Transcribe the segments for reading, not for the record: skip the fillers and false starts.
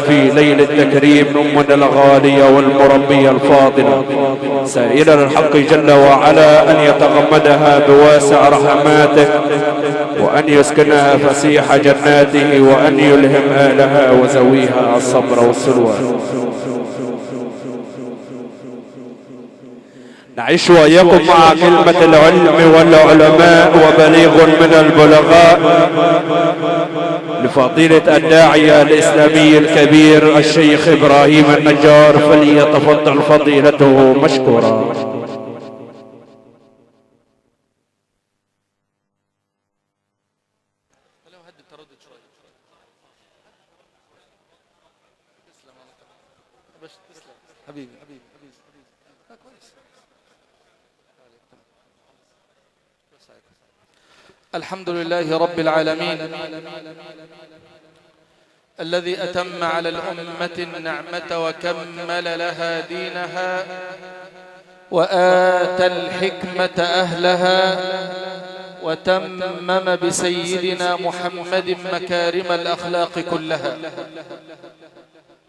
في ليل التكريم أمنا الغالية والمربية الفاضلة، سائلا الحق جل وعلا أن يتغمدها بواسع رحماته، وأن يسكنها فسيح جناته، وأن يلهم أهلها وزويها الصبر والسلوى. نعيش وإياكم مع كلمة العلم والعلماء وبليغ من البلغاء لفضيلة الداعية الإسلامي الكبير الشيخ إبراهيم النجار، فليتفضل فضيلته مشكورا. الحمد لله رب العالمين الذي أتم على الأمة النعمة وكمل لها دينها وآتى الحكمة أهلها وتمم بسيدنا محمد مكارم الأخلاق كلها،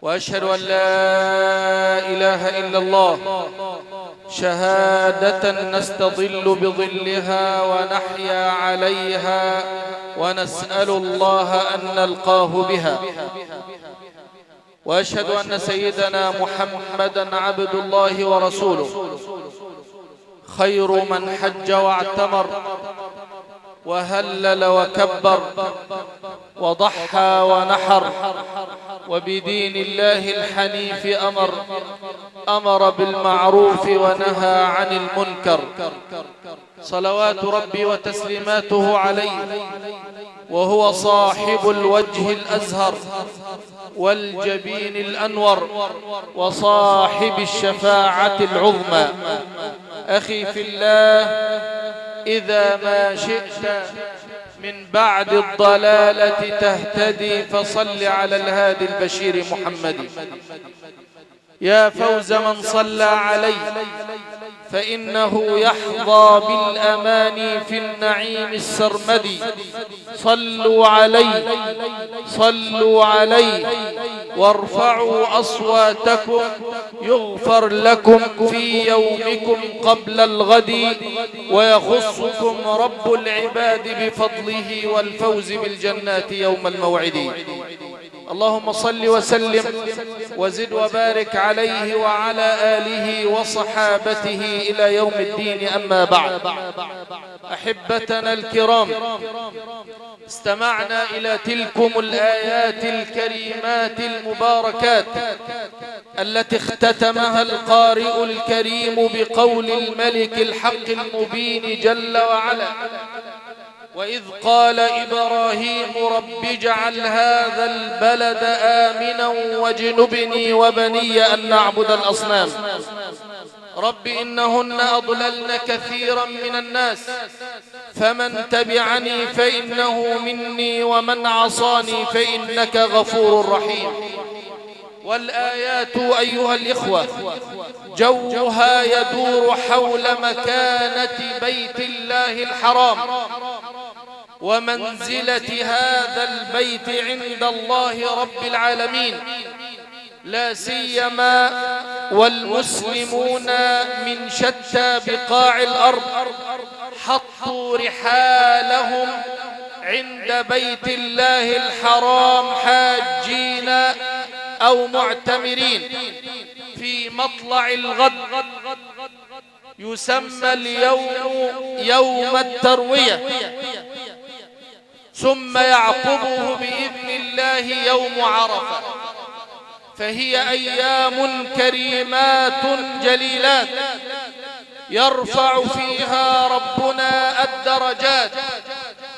وأشهد أن لا إله إلا الله شهادة نستظل بظلها ونحيا عليها ونسأل الله أن نلقاه بها، وأشهد أن سيدنا محمدا عبد الله ورسوله خير من حج واعتمر وهلل وكبر وضحى ونحر، وبدين الله الحنيف أمر بالمعروف ونهى عن المنكر، صلوات ربي وتسليماته عليه، وهو صاحب الوجه الأزهر والجبين الأنور وصاحب الشفاعة العظمى. أخي في الله، إذا ما شئت من بعد الضلالة تهتدي فصل على الهادي البشير محمد. يا فوز من صلى عليه فإنه يحظى بالأمان في النعيم السرمدي. صلوا عليه وارفعوا أصواتكم يغفر لكم في يومكم قبل الغد، ويخصكم رب العباد بفضله والفوز بالجنات يوم الموعد. اللهم صل وسلم وزد وبارك عليه وعلى آله وصحابته إلى يوم الدين. أما بعد، أحبتنا الكرام، استمعنا إلى تلكم الآيات الكريمات المباركات التي اختتمها القارئ الكريم بقول الملك الحق المبين جل وعلا: وإذ قال إبراهيم رب اجعل هذا البلد آمنا واجنبني وبني أن نعبد الأصنام. رب إنهن أضللن كثيرا من الناس، فمن تبعني فإنه مني ومن عصاني فإنك غفور رحيم. والآيات أيها الإخوة جوها يدور حول مكانة بيت الله الحرام ومنزلة هذا البيت عند الله رب العالمين، لا سيما والمسلمون من شتى بقاع الأرض حطوا رحالهم عند بيت الله الحرام حاجين أو معتمرين في مطلع الغد. يسمى اليوم يوم التروية، ثم يعقبه بإذن الله يوم عرفة. فهي أيام كريمات جليلات يرفع فيها ربنا الدرجات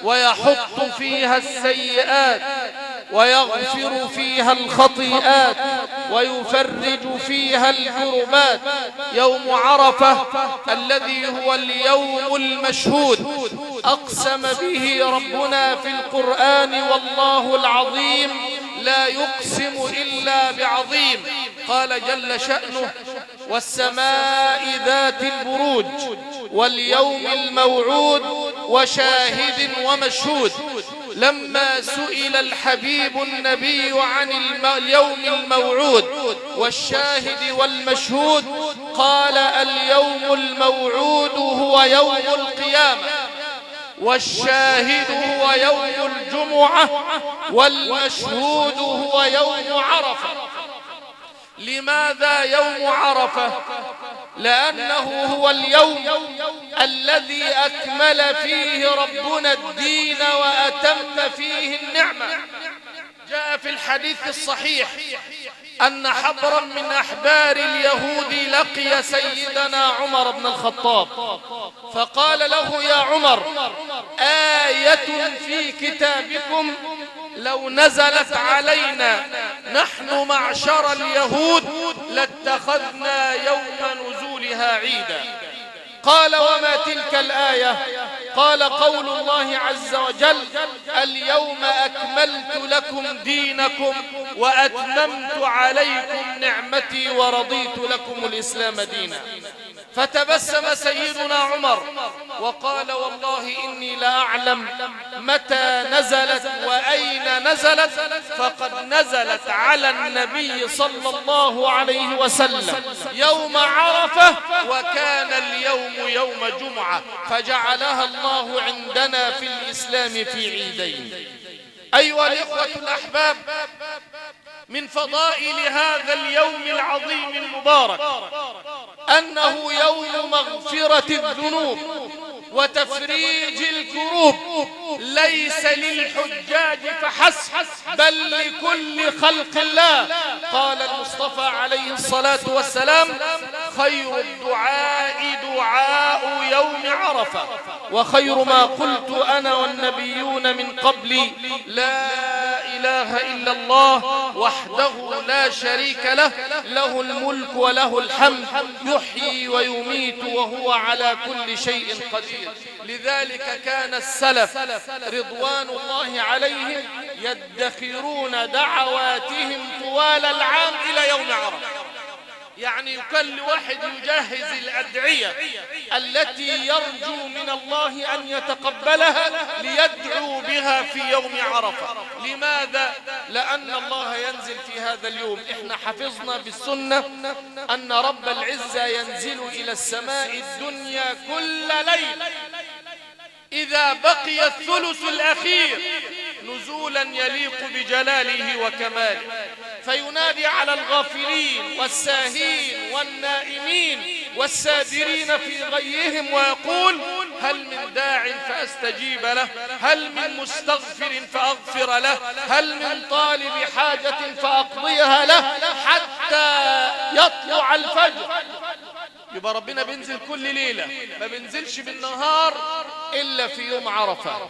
ويحط فيها السيئات ويغفر فيها الخطيئات ويفرج فيها الكربات. يوم عرفة الذي هو اليوم المشهود أقسم به ربنا في القرآن: والله العظيم لا يقسم إلا بعظيم. قال جل شأنه: والسماء ذات البروج واليوم الموعود وشاهد ومشهود. لما سئل الحبيب النبي عن اليوم الموعود والشاهد والمشهود قال اليوم الموعود هو يوم القيامة، والشاهد هو يوم الجمعة، والمشهود هو يوم عرفة. لماذا يوم عرفة؟ لأنه هو اليوم الذي أكمل فيه ربنا الدين وأتم فيه النعمة. جاء في الحديث الصحيح أن حبرا من أحبار اليهود لقي سيدنا عمر بن الخطاب فقال له يا عمر آية في كتابكم لو نزلت علينا نحن معشر اليهود لاتخذنا يوم نزولها عيدا. قال وما تلك الآية؟ قال قول الله عز وجل اليوم أكملت لكم دينكم وأتممت عليكم نعمتي ورضيت لكم الإسلام دينا. فتبسم سيدنا عمر وقال والله إني لأعلم متى نزلت وأين نزلت، فقد نزلت على النبي صلى الله عليه وسلم يوم عرفة وكان اليوم يوم جمعة، فجعلها الله عندنا في الإسلام في عيدين. أيها الإخوة الأحباب، من فضائل هذا اليوم العظيم المبارك أنه يوم مغفرة الذنوب وتفريج الكروب، ليس للحجاج فحسب بل لكل خلق الله. قال المصطفى عليه الصلاة والسلام خير الدعاء دعاء يوم عرفة، وخير ما قلت أنا والنبيون من قبلي لا إله إلا الله وحده لا شريك له، له الملك وله الحمد يحيي ويميت وهو على كل شيء قدير. لذلك كان السلف رضوان الله عليهم يدخرون دعواتهم طوال العام إلى يوم عرفة. يعني كل واحد يجهز الأدعية التي يرجو من الله أن يتقبلها ليدعو بها في يوم عرفة. لماذا؟ لأن الله ينزل في هذا اليوم. إحنا حفظنا بالسنة أن رب العزة ينزل إلى السماء الدنيا كل ليل إذا بقي الثلث الأخير نزولا يليق بجلاله وكماله، فينادي على الغافلين والساهين والنائمين والسادرين في غيهم ويقول هل من داع فأستجيب له، هل من مستغفر فأغفر له، هل من طالب حاجة فأقضيها له حتى يطلع الفجر. يبقى ربنا بينزل كل ليلة، ما بينزلش بالنهار إلا في يوم عرفة.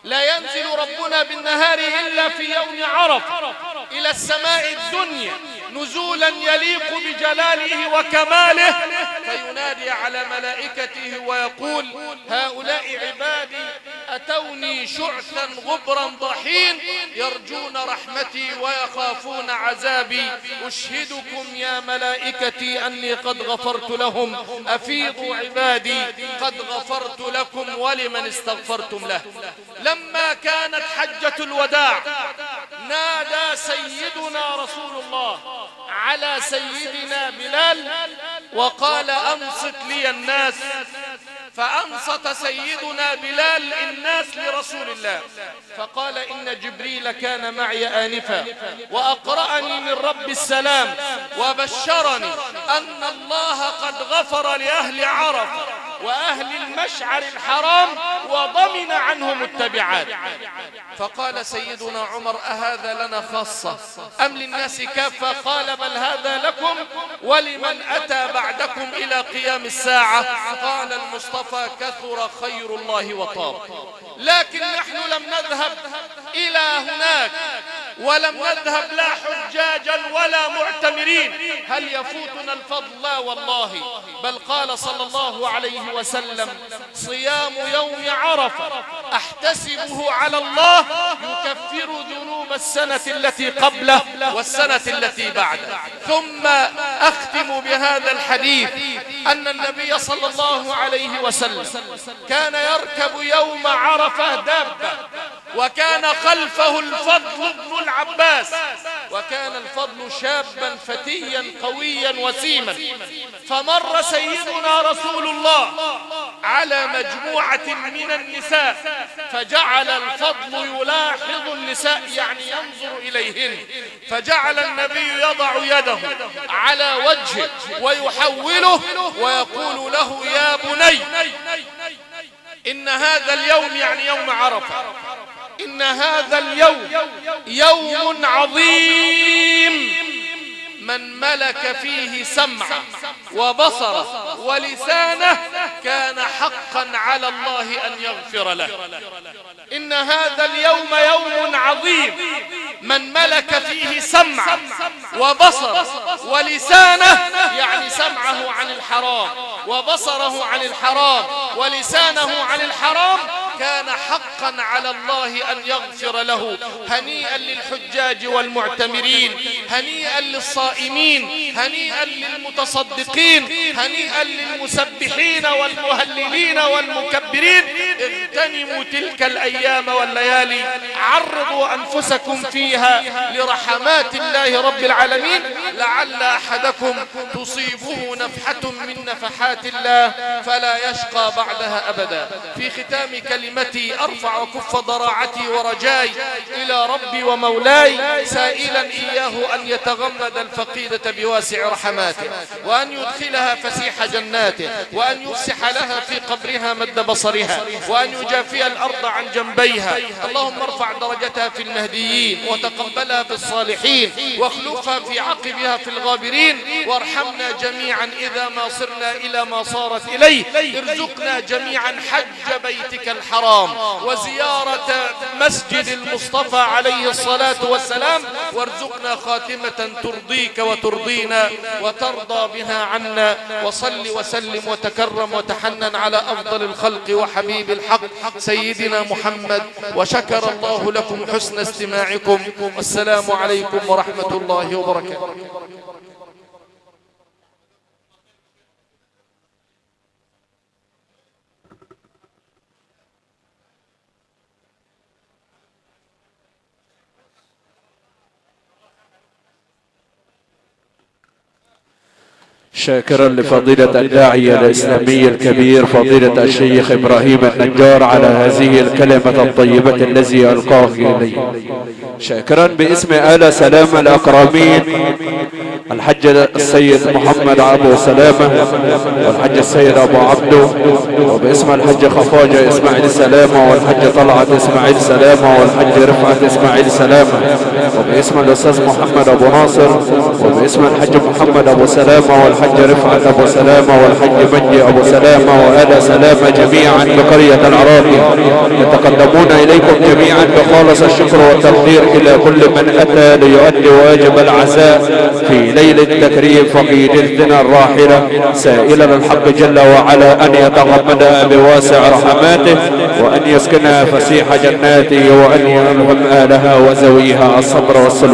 لا ينزل ربنا بالنهار إلا في يوم عرفة إلى السماء الدنيا نزولا يليق بجلاله وكماله، فينادي على ملائكته ويقول هؤلاء عبادي أتوني شعثا غبرا ضحين يرجون رحمتي ويخافون عذابي، أشهدكم يا ملائكتي أني قد غفرت لهم، أفيضوا عبادي قد غفرت لكم ولمن استغفرتم له. لما كانت حجة الوداع نادى سيدنا رسول الله على سيدنا بلال وقال أنصت لي الناس، فأنصت سيدنا بلال الناس لرسول الله، فقال إن جبريل كان معي آنفا وأقرأني من رب السلام وبشرني أن الله قد غفر لأهل عرفة وأهل المشعر الحرام وضمن عنهم التبعات. فقال سيدنا عمر أهذا لنا خاصة أم للناس كافة؟ قال بل هذا لكم ولمن أتى بعدكم إلى قيام الساعة. قال المصطفى كثر خير الله وطاب. لكن نحن لم نذهب إلى هناك ولم نذهب لا حجاجا ولا معتمرين. هل يفوتنا الفضل؟ لا والله، بل قال صلى الله عليه وسلم صيام يوم عرفة أحتسبه على الله يكفر ذنوب السنة التي قبله والسنة التي بعده. ثم أختم بهذا الحديث أن النبي صلى الله عليه وسلم كان يركب يوم عرفة دابة وكان خلفه الفضل بن العباس، وكان الفضل شابا فتيا قويا وسيما. فمر سيدنا رسول الله على مجموعة من النساء، فجعل الفضل يلاحظ النساء، يعني ينظر إليهن، فجعل النبي يضع يده على وجهه ويحوله ويقول له: يا بني، إن هذا اليوم، يعني يوم عرفة، إن هذا اليوم يوم عظيم، من ملك فيه سمعه وبصره ولسانه كان حقا على الله أن يغفر له. إن هذا اليوم يوم عظيم، من ملك فيه سمعه وبصره ولسانه، يعني سمعه عن الحرام وبصره عن الحرام ولسانه عن الحرام، كان حقا على الله أن يغفر له. هنيئا للحجاج والمعتمرين، هنيئا للصائمين، هنيئا للمتصدقين، هنيئا للمسبحين والمهللين والمكبرين. اغتنموا تلك الأيام والليالي، عرضوا أنفسكم فيها لرحمات الله رب العالمين، لعل أحدكم تصيبه نفحة من نفحات الله فلا يشقى بعدها أبدا. في ختام كلمتي أرفع كف ضراعتي ورجاي إلى ربي ومولاي، سائلا إياه أن يتغمد الفقيدة بواسع رحماته، وأن يدخلها فسيح جناته، وأن يفسح لها في قبرها مد بصرها، وأن يجافي الأرض عن جنبيها. اللهم ارفع درجتها في المهديين، وتقبلها في الصالحين، واخلفها في عقبها في الغابرين، وارحمنا جميعا إذا ما صرنا إلى ما صارت إليه. ارزقنا جميعا حج بيتك الحرام وزيارة مسجد المصطفى عليه الصلاة والسلام، وارزقنا خاتمة ترضيك وترضينا وترضى بها عنا. وصل وسلم وتكرم وتحنن على أفضل الخلق وحبيب الحق سيدنا محمد. وشكر الله لكم حسن استماعكم، والسلام عليكم ورحمة الله وبركاته. شاكرا لفضيلة الداعية الإسلامي الكبير فضيلة الشيخ إبراهيم النجار على هذه الكلمة الطيبة الذي ألقاه إلي. شاكرا باسم آل سلامة الأكرمين الحج السيد محمد أبو سلامة والحج السيد أبو عبده، وباسم الحج خفاجة إسماعيل سلامة والحج طلعت إسماعيل سلامة والحج رفعت إسماعيل سلامة، وباسم الأستاذ محمد أبو ناصر، وباسم الحج محمد أبو سلامة والحج رفعت أبو سلامة والحج مجدي أبو سلامة وآل سلامة جميعا بقرية العراقي، يتقدمون إليكم جميعا بخالص الشكر والتقدير إلى كل من أتى ليؤدي واجب العزاء في ليلة تكريم فقيد الدنا الراحلة، سائلا الحق جل وعلا أن يتغمدها بواسع رحماته، وأن يسكنها فسيح جناته، وأن يلهم آلها وزويها الصبر والسلوى.